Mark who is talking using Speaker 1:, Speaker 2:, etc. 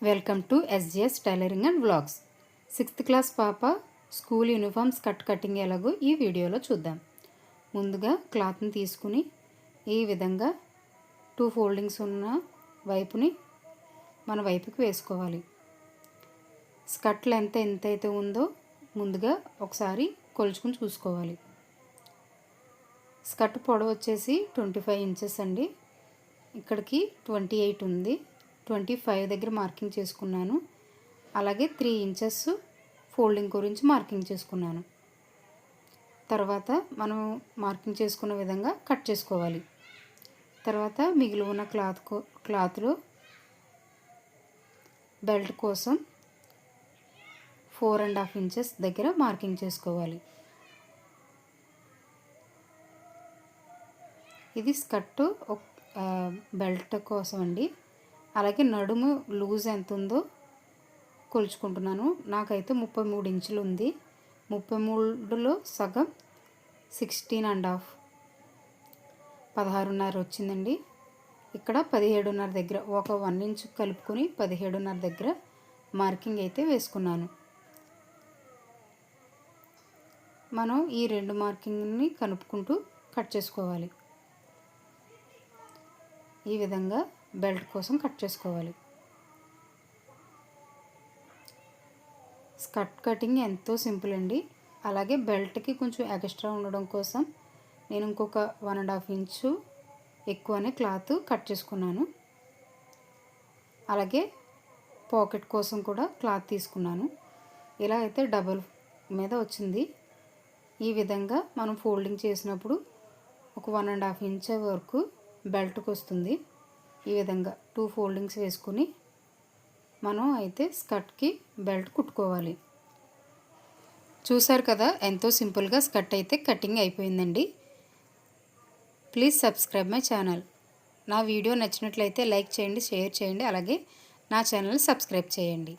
Speaker 1: Welcome to SGS tailoring and vlogs. 6th class పాప school uniforms cutting ఎలాగో ఈ వీడియోలో చూద్దాం. ముందుగా క్లాత్ని తీసుకుని ఈ విధంగా 2 ఫోల్డింగ్స్ ఉన్న వైపుని మన వైపుకి వేసుకోవాలి. స్కర్ట్ లెంత్ ఎంతైతే ఉందో ముందుగా ఒకసారి కొలుచుకుని చూసుకోవాలి. స్కర్ట్ పొడవు వచ్చేసి 25 ఇంచెస్ అండి. ఇక్కడికి 28 ఉంది. 25 దగ్గర మార్కింగ్ చేసుకున్నాను. అలాగే 3 ఇంచెస్ ఫోల్డింగ్ గురించి మార్కింగ్ చేసుకున్నాను. తర్వాత మనం మార్కింగ్ చేసుకున్న విధంగా కట్ చేసుకోవాలి. తర్వాత మిగిలి ఉన్న క్లాత్లో బెల్ట్ కోసం 4.5 ఇంచెస్ దగ్గర మార్కింగ్ చేసుకోవాలి. ఇది స్కర్ట్ బెల్ట్ కోసం అండి. అలాగే నడుము లూజ్ ఎంత ఉందో కొలుచుకుంటున్నాను. నాకైతే 33 ఇంచులు ఉంది. 33లో సగం 16.5 16.5 వచ్చిందండి. ఇక్కడ 17.5 దగ్గర ఒక 1 ఇంచ్ కలుపుకొని 17.5 దగ్గర మార్కింగ్ అయితే వేసుకున్నాను. మనం ఈ 2 మార్కింగ్ని కలుపుకుంటూ కట్ చేసుకోవాలి. ఈ విధంగా బెల్ట్ కోసం కట్ చేసుకోవాలి. స్కర్ట్ కటింగ్ ఎంతో సింపుల్ అండి. అలాగే బెల్ట్కి కొంచెం ఎక్స్ట్రా ఉండడం కోసం నేను ఇంకొక 1.5 ఇంచు ఎక్కువనే క్లాత్ కట్ చేసుకున్నాను. అలాగే పాకెట్ కోసం కూడా క్లాత్ తీసుకున్నాను. ఇలా అయితే డబల్ మీద వచ్చింది. ఈ విధంగా మనం ఫోల్డింగ్ చేసినప్పుడు ఒక 1.5 ఇంచ్ వరకు బెల్ట్కి వస్తుంది. ఈ విధంగా 2 ఫోల్డింగ్స్ వేసుకుని మనం అయితే స్కర్ట్కి బెల్ట్ కుట్టుకోవాలి. చూసారు కదా, ఎంతో సింపుల్గా స్కర్ట్ అయితే కటింగ్ అయిపోయిందండి. Please subscribe my channel. నా వీడియో నచ్చినట్లయితే లైక్ చేయండి, షేర్ చేయండి, అలాగే నా ఛానల్ సబ్స్క్రైబ్ చేయండి.